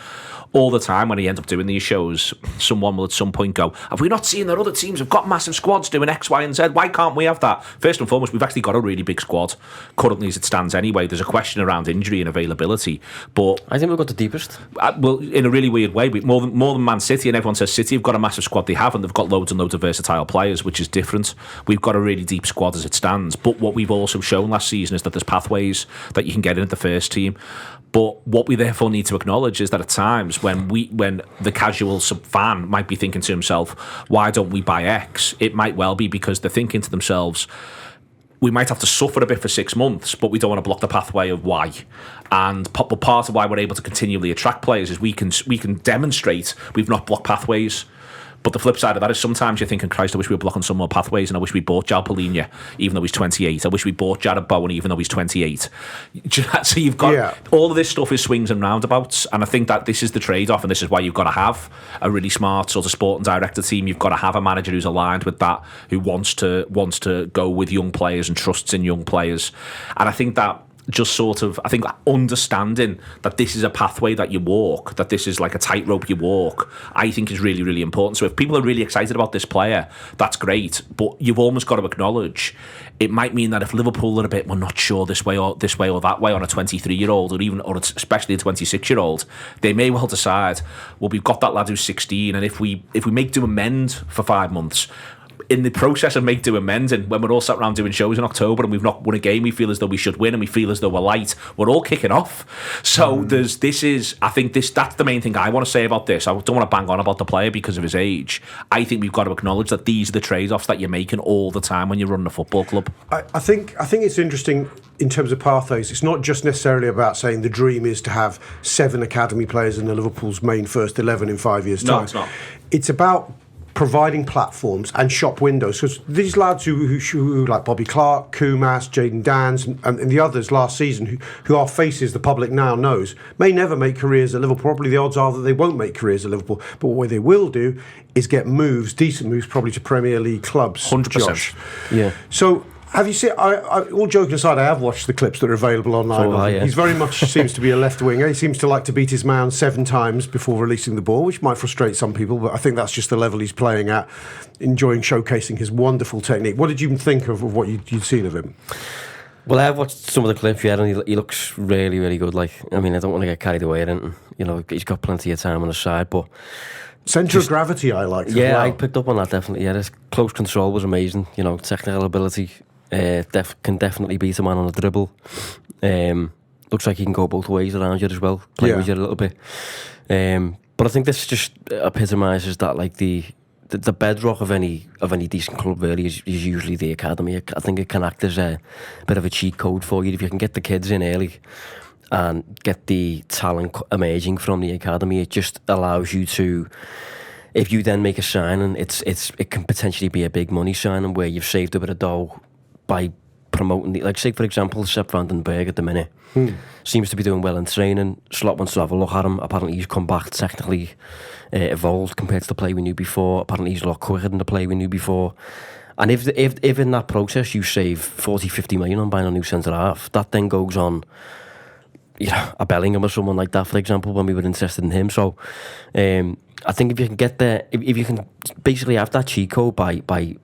All the time when he ends up doing these shows, someone will at some point go, have we not seen that other teams have got massive squads doing X, Y and Z? Why can't we have that? First and foremost, we've actually got a really big squad currently as it stands anyway. There's a question around injury and availability, but I think we've got the deepest. Well, in a really weird way, more than Man City, and everyone says City have got a massive squad. They have, and they've got loads and loads of versatile players, which is different. We've got a really deep squad as it stands, but what we've also shown last season is that there's pathways that you can get in at the first team. But what we therefore need to acknowledge is that at times when the casual fan might be thinking to himself, why don't we buy X? It might well be because they're thinking to themselves, we might have to suffer a bit for 6 months, but we don't want to block the pathway of Y. And part of why we're able to continually attract players is we can demonstrate we've not blocked pathways. But the flip side of that is sometimes you're thinking, Christ, I wish we were blocking some more pathways, and I wish we bought Jal Polinia, even though he's 28. I wish we bought Jared Bowen, even though he's 28. So you've got all of this stuff is swings and roundabouts, and I think that this is the trade-off, and this is why you've got to have a really smart sort of sporting director team. You've got to have a manager who's aligned with that, who wants to go with young players and trusts in young players. And I think that understanding that this is a pathway that you walk, that this is like a tightrope you walk, I think is really, really important. So if people are really excited about this player, that's great, but you've almost got to acknowledge it might mean that if Liverpool are a bit, we're not sure this way or that way on a 23-year-old or especially a 26-year-old, they may well decide, well, we've got that lad who's 16, and if we make do amend for 5 months, in the process of make do amend, and when we're all sat around doing shows in October and we've not won a game we feel as though we should win, and we feel as though we're light, we're all kicking off. So that's the main thing I want to say about this. I don't want to bang on about the player because of his age. I think we've got to acknowledge that these are the trade-offs that you're making all the time when you're running a football club. I think it's interesting in terms of pathways. It's not just necessarily about saying the dream is to have 7 academy players in the Liverpool's main first 11 in 5 years' time. No, it's not. It's about providing platforms and shop windows, because these lads who like Bobby Clark, Kumas, Jayden Dans and the others last season who are faces the public now knows may never make careers at Liverpool. Probably the odds are that they won't make careers at Liverpool, but what they will do is get decent moves probably to Premier League clubs. 100%. Josh. Yeah. So have you seen, all joking aside, I have watched the clips that are available online. Yeah. He's very much seems to be a left winger. He seems to like to beat his man 7 times before releasing the ball, which might frustrate some people, but I think that's just the level he's playing at, enjoying showcasing his wonderful technique. What did you think of what you'd seen of him? Well, I've watched some of the clips, and he looks really, really good. Like, I mean, I don't want to get carried away or anything. He's got plenty of time on his side, but centre of gravity, I liked. Yeah, well. I picked up on that, definitely. Yeah, his close control was amazing. Technical ability can definitely beat a man on a dribble. Looks like he can go both ways around you as well, play with you a little bit. But I think this just epitomises that, like, the bedrock of any decent club really is usually the academy. I think it can act as a bit of a cheat code for you if you can get the kids in early and get the talent emerging from the academy. It just allows you to, if you then make a signing, it can potentially be a big money signing where you've saved a bit of dough by promoting like, say for example, Sepp van den Berg at the minute seems to be doing well in training. Slot wants to have a look at him. Apparently he's come back technically evolved compared to the play we knew before. Apparently he's a lot quicker than the play we knew before. And if in that process you save 40-50 million on buying a new centre half, that then goes on, a Bellingham or someone like that, for example, when we were interested in him. So I think if you can get there, if you can basically have that cheat code by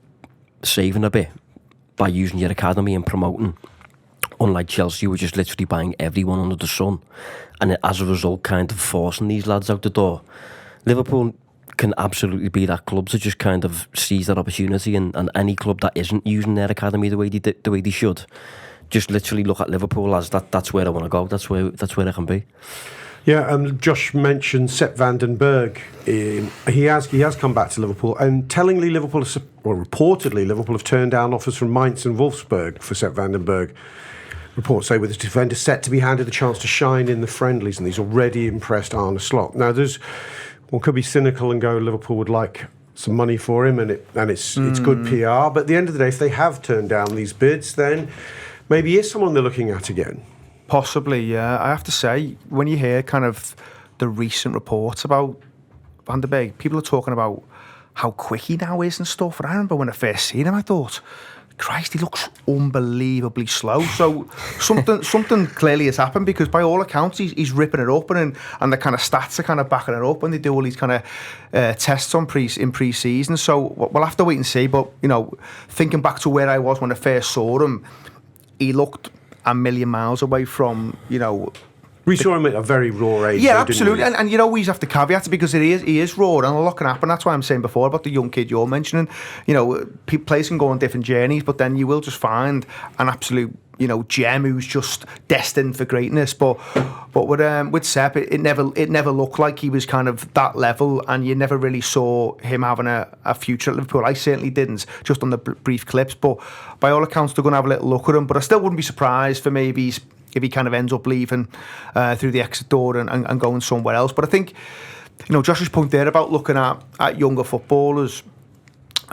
saving a bit, by using your academy and promoting, unlike Chelsea, who were just literally buying everyone under the sun, and as a result kind of forcing these lads out the door, Liverpool can absolutely be that club to just kind of seize that opportunity, and any club that isn't using their academy the way they should, just literally look at Liverpool as that's where I want to go, that's where I can be. Yeah, Josh mentioned Sepp van den Berg. He has come back to Liverpool, and tellingly, reportedly, Liverpool have turned down offers from Mainz and Wolfsburg for Sepp van den Berg. Reports say with the defender set to be handed a chance to shine in the friendlies, and he's already impressed Arne Slot. Now, one could be cynical and go, Liverpool would like some money for him, and it's good PR. But at the end of the day, if they have turned down these bids, then maybe he is someone they're looking at again. Possibly, yeah. I have to say, when you hear kind of the recent reports about Van der Beek, people are talking about how quick he now is and stuff. And I remember when I first seen him, I thought, Christ, he looks unbelievably slow. So something clearly has happened, because by all accounts, he's ripping it up, and the kind of stats are kind of backing it up when they do all these kind of tests in pre-season. So we'll have to wait and see. But, thinking back to where I was when I first saw him, he looked a million miles away from, We saw him at a very raw age. Yeah, though, absolutely. didn't we? And you always have to caveat it, because he is raw, and a lot can happen. That's why I'm saying before about the young kid you're mentioning. Players can go on different journeys, but then you will just find an absolute, gem who's just destined for greatness. But with Sepp, it never looked like he was kind of that level, and you never really saw him having a future at Liverpool. I certainly didn't, just on the brief clips. But by all accounts, they're going to have a little look at him. But I still wouldn't be surprised for maybe if he kind of ends up leaving through the exit door and going somewhere else. But I think, Josh's point there about looking at younger footballers,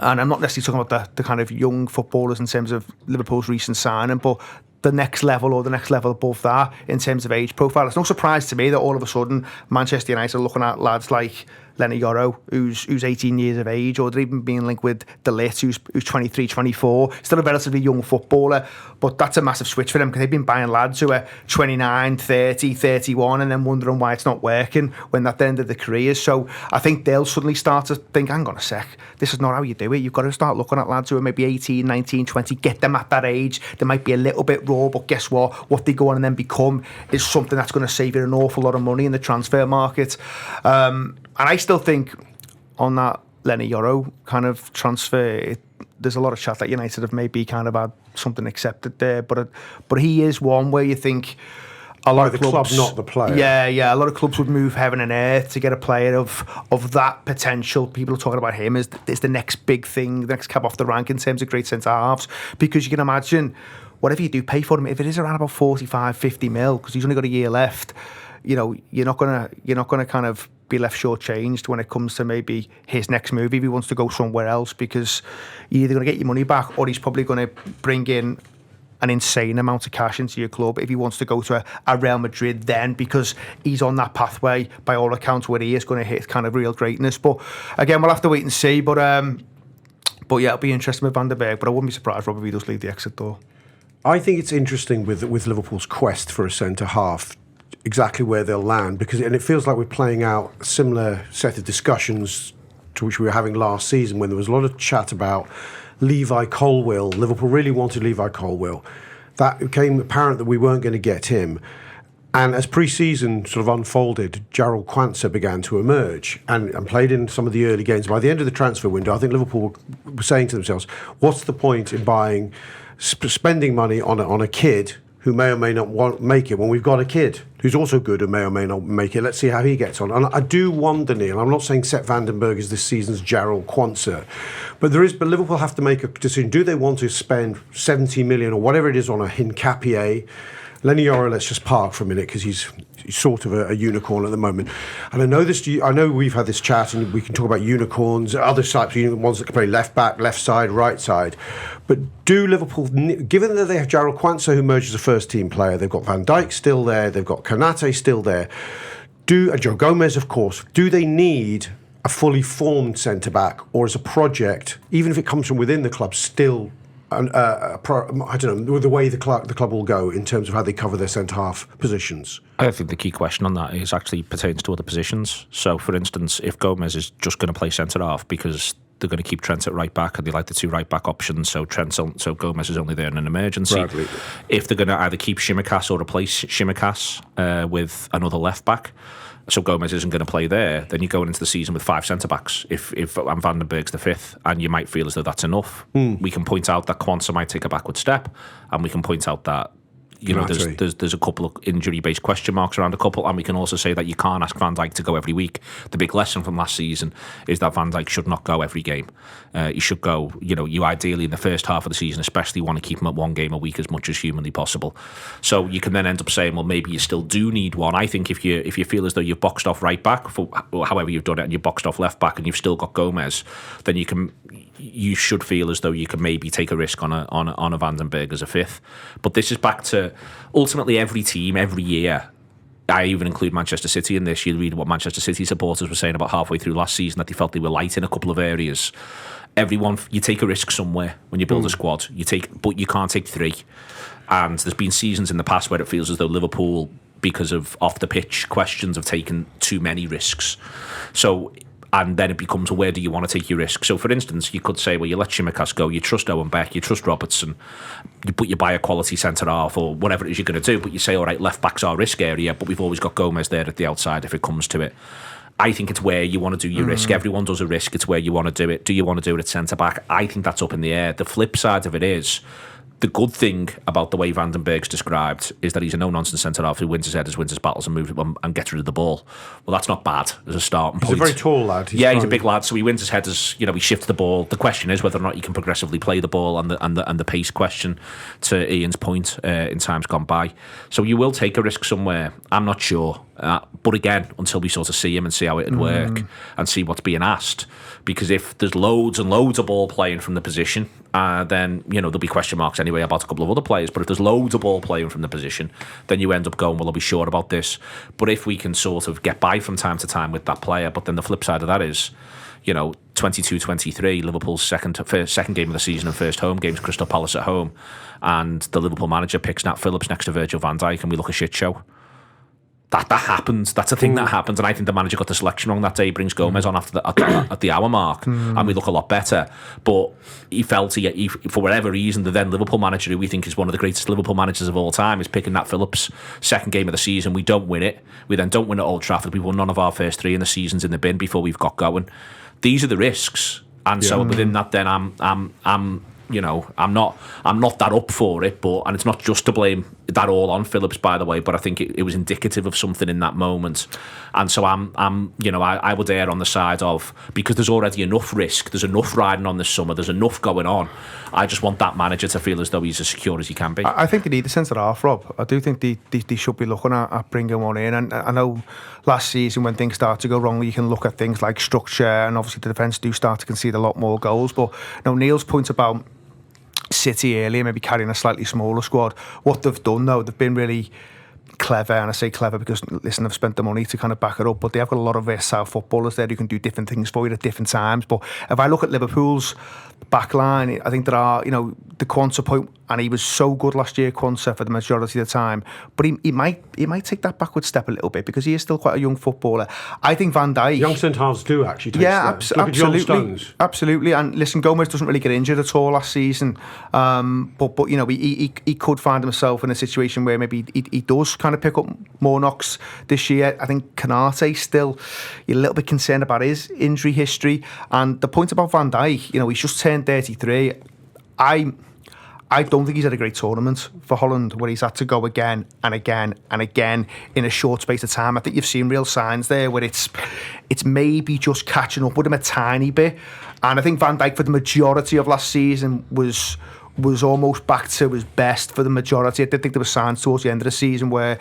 and I'm not necessarily talking about the kind of young footballers in terms of Liverpool's recent signing, but the next level above that in terms of age profile. It's no surprise to me that all of a sudden Manchester United are looking at lads like Lenny Yoro, who's 18 years of age, or they're even being linked with De Ligt, who's 23, 24, still a relatively young footballer, but that's a massive switch for them, because they've been buying lads who are 29, 30, 31, and then wondering why it's not working when at the end of the careers. So I think they'll suddenly start to think, hang on a sec, this is not how you do it. You've got to start looking at lads who are maybe 18, 19, 20, get them at that age. They might be a little bit raw, but guess what they go on and then become is something that's going to save you an awful lot of money in the transfer market. And I still think on that Lenny Yoro kind of transfer, there's a lot of chat that United have maybe kind of had something accepted there, but he is one where you think a lot of the clubs, club, not the player. Yeah. A lot of clubs would move heaven and earth to get a player of that potential. People are talking about him as the next big thing, the next cab off the rank in terms of great centre halves, because you can imagine whatever you do, pay for him. If it is around about 45, 50 mil, because he's only got a year left, you know, you're not gonna kind of be left shortchanged when it comes to maybe his next move if he wants to go somewhere else, because you're either going to get your money back or he's probably going to bring in an insane amount of cash into your club if he wants to go to a Real Madrid then, because he's on that pathway by all accounts where he is going to hit kind of real greatness. But again, we'll have to wait and see. But yeah, it'll be interesting with Van der Berg, but I wouldn't be surprised Rob if he does leave the exit door. I think it's interesting with Liverpool's quest for a centre half, exactly where they'll land, because it feels like we're playing out a similar set of discussions to which we were having last season, when there was a lot of chat about Levi Colwill. Liverpool really wanted Levi Colwill. That became apparent that we weren't going to get him. And as pre-season sort of unfolded, Jarrell Quansah began to emerge and played in some of the early games. By the end of the transfer window, I think Liverpool were saying to themselves, what's the point in spending money on a kid who may or may not make it, when we've got a kid who's also good and may or may not make it? Let's see how he gets on. And I do wonder, Neil, I'm not saying Sepp van den Berg is this season's Jarrell Quansah, but Liverpool have to make a decision. Do they want to spend 70 million or whatever it is on a Hincapié? Lenny Yoro, let's just park for a minute, because he's sort of a unicorn at the moment. And I know we've had this chat, and we can talk about unicorns, other types of ones that can play left back, left side, right side. But do Liverpool, given that they have Jarrell Quansah, who emerged as a first team player, they've got Van Dijk still there, they've got Konate still there, Joe Gomez, of course, do they need a fully formed centre back, or is a project, even if it comes from within the club, still I don't know, the way the club will go in terms of how they cover their centre-half positions? I think the key question on that is actually pertains to other positions. So, for instance, if Gomez is just going to play centre-half because they're going to keep Trent at right back and they like the two right back options, so Gomez is only there in an emergency. Bradley. If they're going to either keep Shimikas or replace Shimikas with another left back, so Gomez isn't going to play there, then you're going into the season with 5 centre-backs if Van den Berg's the 5th, and you might feel as though that's enough. We can point out that Quansah might take a backward step, and we can point out that there's a couple of injury-based question marks around a couple, and we can also say that you can't ask Van Dijk to go every week. The big lesson from last season is that Van Dijk should not go every game. He should go, you ideally in the first half of the season especially want to keep him at one game a week as much as humanly possible. So you can then end up saying, well, maybe you still do need one. I think if you feel as though you've boxed off right back, for however you've done it, and you've boxed off left back and you've still got Gomez, then you should feel as though you can maybe take a risk on a Van den Berg as a 5th. But this is back to ultimately every team every year. I even include Manchester City in this. You read what Manchester City supporters were saying about halfway through last season, that they felt they were light in a couple of areas. Everyone, you take a risk somewhere when you build a squad. But you can't take 3. And there's been seasons in the past where it feels as though Liverpool, because of off the pitch questions, have taken too many risks. And then it becomes, where do you want to take your risk? So, for instance, you could say, well, you let Shimikas go, you trust Owen Beck, you trust Robertson, but you buy a quality centre-half or whatever it is you're going to do, but you say, all right, left-back's our risk area, but we've always got Gomez there at the outside if it comes to it. I think it's where you want to do your risk. Everyone does a risk. It's where you want to do it. Do you want to do it at centre-back? I think that's up in the air. The flip side of it is, the good thing about the way Van den Berg's described is that he's a no-nonsense centre-half who wins his headers, wins his battles and gets rid of the ball. Well, that's not bad as a starting point. He's a very tall lad. He's a big lad, so he wins his headers, he shifts the ball. The question is whether or not you can progressively play the ball, and the pace question, to Ian's point, in times gone by. So you will take a risk somewhere. I'm not sure. But again, until we sort of see him and see how it'd work and see what's being asked. Because if there's loads and loads of ball playing from the position, then there'll be question marks anyway about a couple of other players. But if there's loads of ball playing from the position, then you end up going, well, I'll be sure about this. But if we can sort of get by from time to time with that player, but then the flip side of that is, 22-23, Liverpool's second game of the season and first home game's Crystal Palace at home, and the Liverpool manager picks Nat Phillips next to Virgil van Dijk, and we look a shit show. That happens. That's a thing that happens, and I think the manager got the selection wrong that day. He brings Gomez on after at the hour mark, and we look a lot better. But he felt he for whatever reason, the then Liverpool manager, who we think is one of the greatest Liverpool managers of all time, is picking Nat Phillips. Second game of the season, we don't win it. We then don't win at Old Trafford. We won none of our first 3, and the season's in the bin before we've got going. These are the risks. And so within that, then I'm you know, I'm not that up for it, and it's not just to blame that all on Phillips, by the way, but I think it was indicative of something in that moment. And so I'm you know, I would err on the side of, because there's already enough risk, there's enough riding on this summer, there's enough going on. I just want that manager to feel as though he's as secure as he can be. I think they need a centre half, Rob. I do think they should be looking at bringing one in. And I know last season when things start to go wrong, you can look at things like structure, and obviously the defence do start to concede a lot more goals. But now Neil's point about City earlier, maybe carrying a slightly smaller squad. What they've done though, they've been really clever, and I say clever because, listen, they've spent the money to kind of back it up, but they have got a lot of versatile footballers there who can do different things for you at different times. But if I look at Liverpool's back line, I think there are, you know, the Quansah point, and he was so good last year, Quansah, for the majority of the time, but he might take that backward step a little bit because he is still quite a young footballer. I think Van Dijk, young centre-halves do actually take steps. Look at John Stones. Absolutely. And listen, Gomez doesn't really get injured at all last season, but you know, he could find himself in a situation where maybe he does kind of pick up more knocks this year. I think Kanate still, you're a little bit concerned about his injury history. And the point about Van Dijk, you know, he's just turned 33. I don't think he's had a great tournament for Holland, where he's had to go again and again and again in a short space of time. I think you've seen real signs there where it's maybe just catching up with him a tiny bit. And I think Van Dijk, for the majority of last season, was almost back to his best for the majority. I did think there were signs towards the end of the season where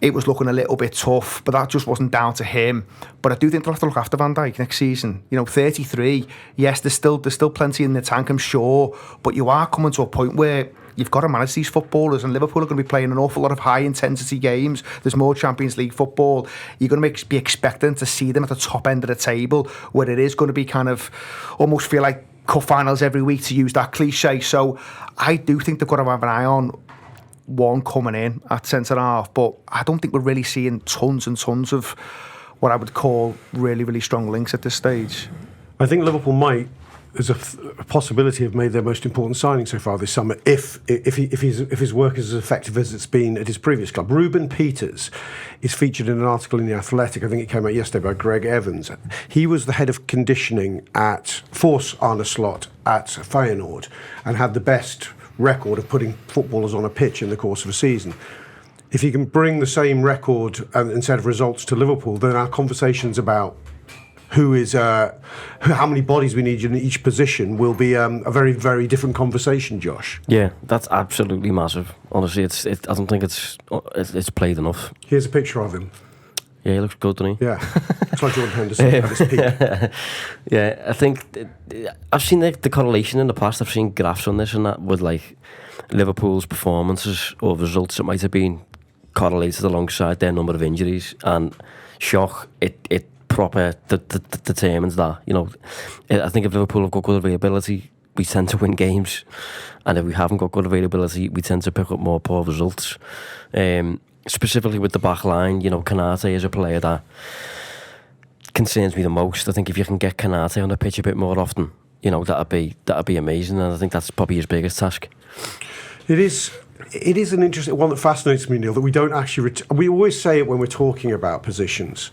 it was looking a little bit tough, but that just wasn't down to him. But I do think they'll have to look after Van Dijk next season. You know, 33, yes, there's still plenty in the tank, I'm sure, but you are coming to a point where you've got to manage these footballers, and Liverpool are going to be playing an awful lot of high-intensity games. There's more Champions League football. You're going to be expecting to see them at the top end of the table, where it is going to be kind of almost feel like cup finals every week, to use that cliche. So I do think they've got to have an eye on one coming in at centre-half, but I don't think we're really seeing tons and tons of what I would call really, really strong links at this stage. I think Liverpool might, there's a possibility, have made their most important signing so far this summer if his work is as effective as it's been at his previous club. Ruben Peters is featured in an article in The Athletic, I think it came out yesterday, by Greg Evans. He was the head of conditioning for Arne Slot at Feyenoord and had the best record of putting footballers on a pitch in the course of a season. If he can bring the same record and set of results to Liverpool, then our conversations about how many bodies we need in each position will be a very, very different conversation, Josh. Yeah, that's absolutely massive. Honestly, I don't think it's played enough. Here's a picture of him. Yeah, he looks good, doesn't he? Yeah, looks like Jordan Henderson at his peak. Yeah, I think I've seen the correlation in the past. I've seen graphs on this and that with like Liverpool's performances or results that might have been correlated alongside their number of injuries, and shock, it proper determines that. You know, I think if Liverpool have got good availability, we tend to win games, and if we haven't got good availability, we tend to pick up more poor results. Specifically with the back line, you know, Kanate is a player that concerns me the most. I think if you can get Kanate on the pitch a bit more often, you know, that'd be amazing, and I think that's probably his biggest task. It is an interesting one that fascinates me, Neil, that we don't actually we always say it when we're talking about positions.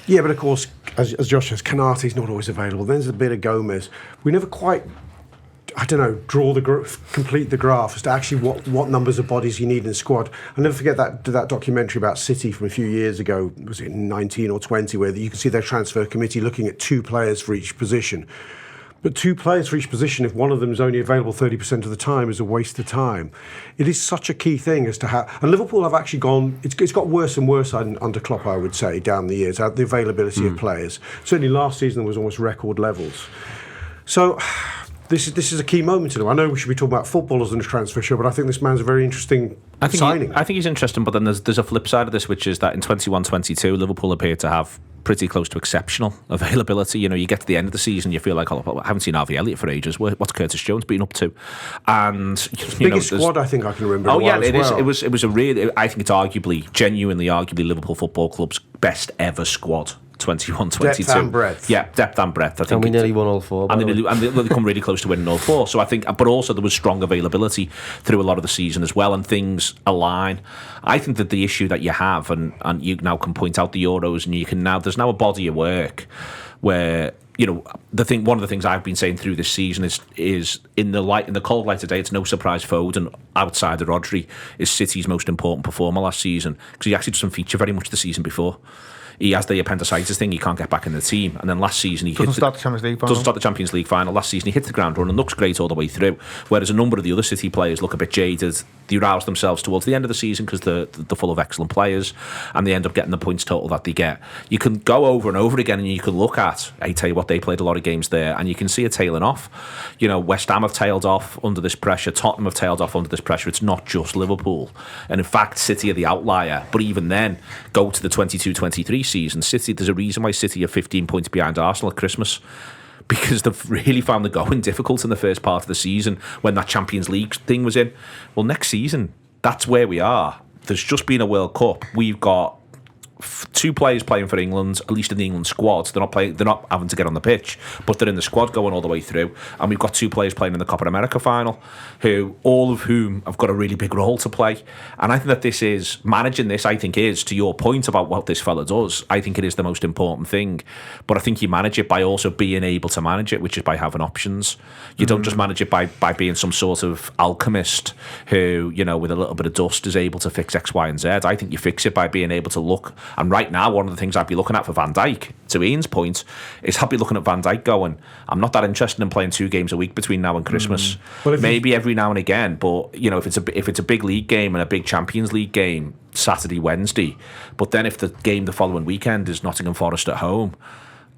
Yeah, but of course, as Josh says, Kanate's not always available. Then there's a bit of Gomez. We never quite, I don't know, complete the graph as to actually what numbers of bodies you need in the squad. I'll never forget that documentary about City from a few years ago, was it 19 or 20, where you can see their transfer committee looking at 2 players for each position. But 2 players for each position, if one of them is only available 30% of the time, is a waste of time. It is such a key thing as to how... And Liverpool have actually gone... It's got worse and worse under Klopp, I would say, down the years, the availability of players. Certainly last season was almost record levels. So... This is a key moment in him. I know we should be talking about footballers in the transfer show, but I think this man's a very interesting signing. I think he's interesting, but then there's a flip side of this, which is that in 21-22, Liverpool appear to have pretty close to exceptional availability. You know, you get to the end of the season, you feel like, oh, I haven't seen Harvey Elliott for ages. What's Curtis Jones been up to? And biggest squad I think I can remember. Oh yeah, it is. It was a really. I think it's genuinely Liverpool Football Club's best ever squad. 21-22. Depth and breadth. Yeah, depth and breadth. I think and we nearly won all 4. And they come really close to winning all 4. So I think, but also there was strong availability through a lot of the season as well, and things align. I think that the issue that you have, and you now can point out the Euros, and you can there's now a body of work where one of the things I've been saying through this season is in the cold light today, it's no surprise Foden, outside of Rodri, is City's most important performer last season, because he actually doesn't feature very much the season before. He has the appendicitis thing, he can't get back in the team. And then last season he doesn't start the Champions League final. Last season he hit the ground running, looks great all the way through. Whereas a number of the other City players look a bit jaded. They rouse themselves towards the end of the season because they're full of excellent players, and they end up getting the points total that they get. You can go over and over again and you can look at, I tell you what, they played a lot of games there, and you can see it tailing off. West Ham have tailed off under this pressure. Tottenham have tailed off under this pressure. It's not just Liverpool. And in fact, City are the outlier. But even then, go to the 22-23 season, City, there's a reason why City are 15 points behind Arsenal at Christmas, because they've really found the going difficult in the first part of the season when that Champions League thing was in. Well, next season, that's where we are. There's just been a World Cup. We've got 2 players playing for England, at least in the England squad. They're not having to get on the pitch, but they're in the squad going all the way through. And we've got 2 players playing in the Copa America final, all of whom have got a really big role to play. And I think that this is, managing this, I think is, to your point about what this fella does, I think it is the most important thing. But I think you manage it by also being able to manage it, which is by having options. You don't just manage it by being some sort of alchemist who, with a little bit of dust is able to fix X, Y, and Z. I think you fix it by being able to look. And right now, one of the things I'd be looking at for Van Dijk, to Ian's point, is I'd be looking at Van Dijk going, I'm not that interested in playing 2 games a week between now and Christmas. Well, maybe every now and again, but if it's a big league game and a big Champions League game, Saturday, Wednesday, but then if the game the following weekend is Nottingham Forest at home,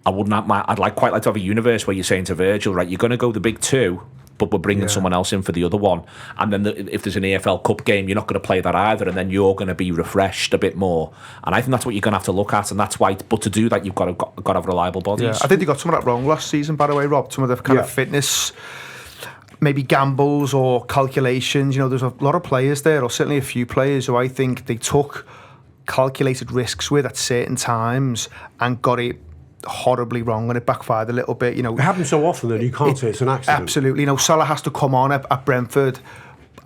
I'd quite like to have a universe where you're saying to Virgil, right, you're going to go the big 2, but we're bringing someone else in for the other one. And then if there's an EFL Cup game, you're not going to play that either, and then you're going to be refreshed a bit more. And I think that's what you're going to have to look at, and that's why. But to do that, you've got to have reliable bodies. Yeah, I think they got some of that wrong last season, by the way, Rob. Some of the kind of fitness, maybe gambles or calculations. There's a lot of players there, or certainly a few players who I think they took calculated risks with at certain times and got it horribly wrong, and it backfired a little bit. It happens so often that you can't say it's an accident. Absolutely. Salah has to come on at Brentford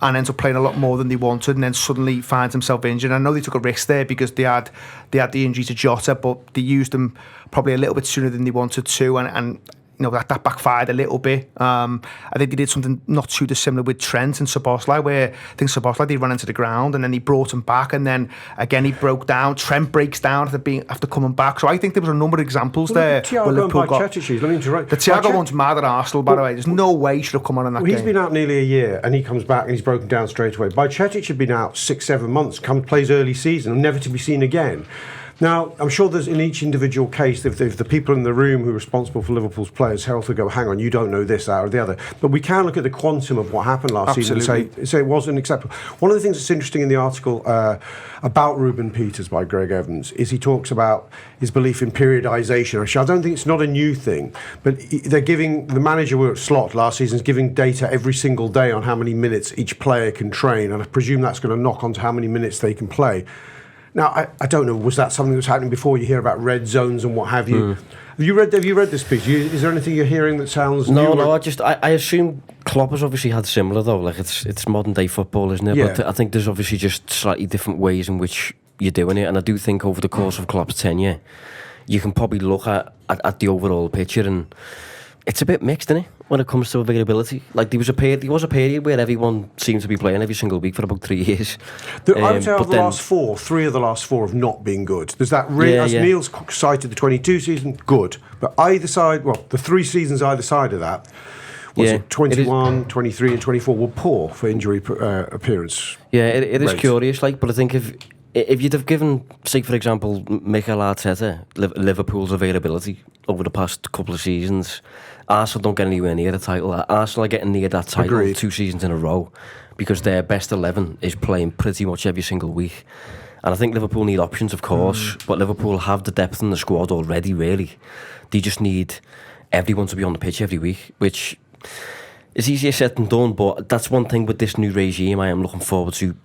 and ends up playing a lot more than they wanted, and then suddenly finds himself injured. I know they took a risk there because they had the injury to Jota, but they used him probably a little bit sooner than they wanted to, and that backfired a little bit. I think they did something not too dissimilar with Trent and Szoboszlai, where I think Szoboszlai, they ran into the ground and then he brought him back, and then again he broke down. Trent breaks down after coming back. So I think there was a number of examples there. Thiago and Bajcetic, let me interrupt. The Thiago one's mad at Arsenal, by the way. There's no way he should have come on in that game. He's been out nearly a year and he comes back and he's broken down straight away. Bajcetic had been out 6-7 months, plays early season and never to be seen again. Now, I'm sure there's in each individual case, if the people in the room who are responsible for Liverpool's players' health will go, hang on, you don't know this, that or the other. But we can look at the quantum of what happened last season and say it wasn't acceptable. One of the things that's interesting in the article about Ruben Peters by Greg Evans is he talks about his belief in periodisation. Actually, I don't think it's not a new thing, but they're giving, the manager Slot last season is giving data every single day on how many minutes each player can train, and I presume that's going to knock on to how many minutes they can play. Now, I don't know, was that something that was happening before? You hear about red zones and what have you. Have you read this piece? Is there anything you're hearing that sounds new? No, I assume Klopp has obviously had similar, though. Like, it's modern day football, isn't it? Yeah. But I think there's obviously just slightly different ways in which you're doing it. And I do think over the course of Klopp's tenure, you can probably look at the overall picture, and it's a bit mixed, isn't it, when it comes to availability? Like, there was a period where everyone seemed to be playing every single week for about 3 years. I would say of the last 4, 3 of the last 4 have not been good. There's that as Neil's cited the 22 season, good. But either side, the 3 seasons either side of that, was it 21, 23 and 24 were poor for injury appearance. Yeah, it is curious, but I think if you'd have given, say for example, Mikel Arteta Liverpool's availability over the past couple of seasons, Arsenal don't get anywhere near the title. Arsenal are getting near that title. Agreed. 2 seasons in a row because their best 11 is playing pretty much every single week. And I think Liverpool need options, of course, but Liverpool have the depth in the squad already, really. They just need everyone to be on the pitch every week, which is easier said than done, but that's one thing with this new regime I am looking forward to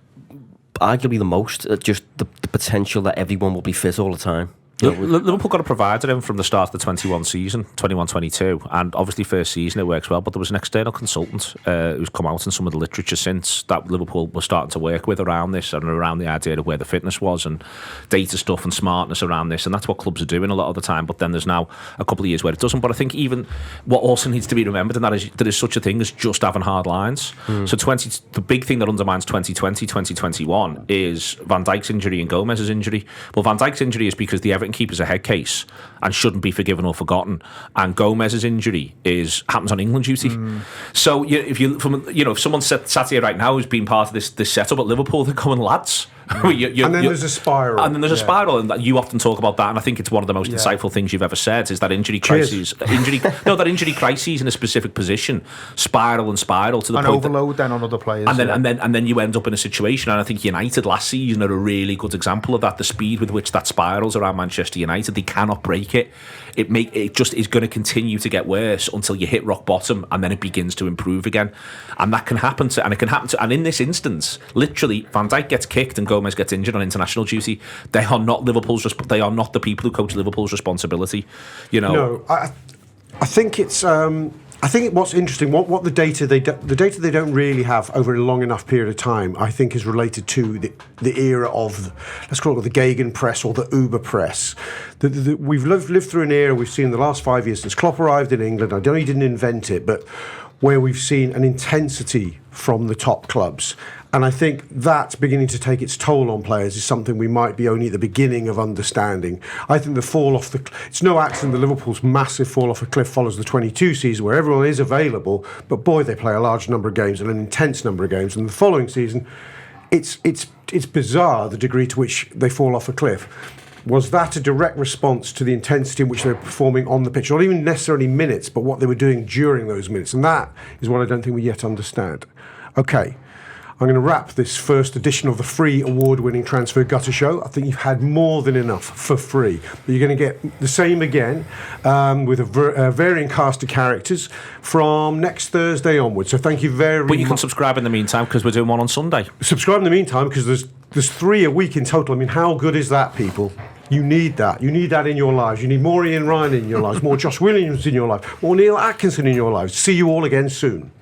arguably the most, just the potential that everyone will be fit all the time. Liverpool got a provider in from the start of the 21 season, 21-22, and obviously first season it works well, but there was an external consultant who's come out in some of the literature since that Liverpool was starting to work with around this and around the idea of where the fitness was and data stuff and smartness around this, and that's what clubs are doing a lot of the time. But then there's now a couple of years where it doesn't. But I think even what also needs to be remembered, and that is there is such a thing as just having hard lines. So the big thing that undermines 2020, 2021 is Van Dijk's injury and Gomez's injury. Well, Van Dijk's injury is because the Everton keeper's a head case and shouldn't be forgiven or forgotten, and Gomez's injury happens on England duty. So if someone sat here right now who's been part of this setup at Liverpool, they're going, lads. And then there's a spiral. And then there's a spiral, and you often talk about that, and I think it's one of the most insightful things you've ever said, is that injury crises, that injury crises in a specific position spiral to the point overload then on other players. And then you end up in a situation, and I think United last season are a really good example of that. The speed with which that spirals around Manchester United, they cannot break it. It just is going to continue to get worse until you hit rock bottom, and then it begins to improve again. And that can happen and in this instance, literally, Van Dijk gets kicked and Gomez gets injured on international duty. They are not they are not the people who coach Liverpool's responsibility. No, I think it's. I think what's interesting, what the data they don't really have over a long enough period of time, I think, is related to the era of, let's call it the Gegenpress or the Uber press. We've lived through an era we've seen in the last 5 years since Klopp arrived in England. I know he didn't invent it, but where we've seen an intensity from the top clubs. And I think that's beginning to take its toll on players is something we might be only at the beginning of understanding. I think the fall off it's no accident that Liverpool's massive fall off a cliff follows the 22 season, where everyone is available, but boy, they play a large number of games and an intense number of games. And the following season, it's bizarre the degree to which they fall off a cliff. Was that a direct response to the intensity in which they were performing on the pitch? Not even necessarily minutes, but what they were doing during those minutes. And that is what I don't think we yet understand. Okay. I'm going to wrap this first edition of the free award-winning Transfer Gutter Show. I think you've had more than enough for free. But you're going to get the same again with a varying cast of characters from next Thursday onwards. So thank you very much. But you can subscribe in the meantime, because we're doing one on Sunday. Subscribe in the meantime, because there's 3 a week in total. I mean, how good is that, people? You need that. You need that in your lives. You need more Ian Ryan in your lives, more Josh Williams in your life, more Neil Atkinson in your lives. See you all again soon.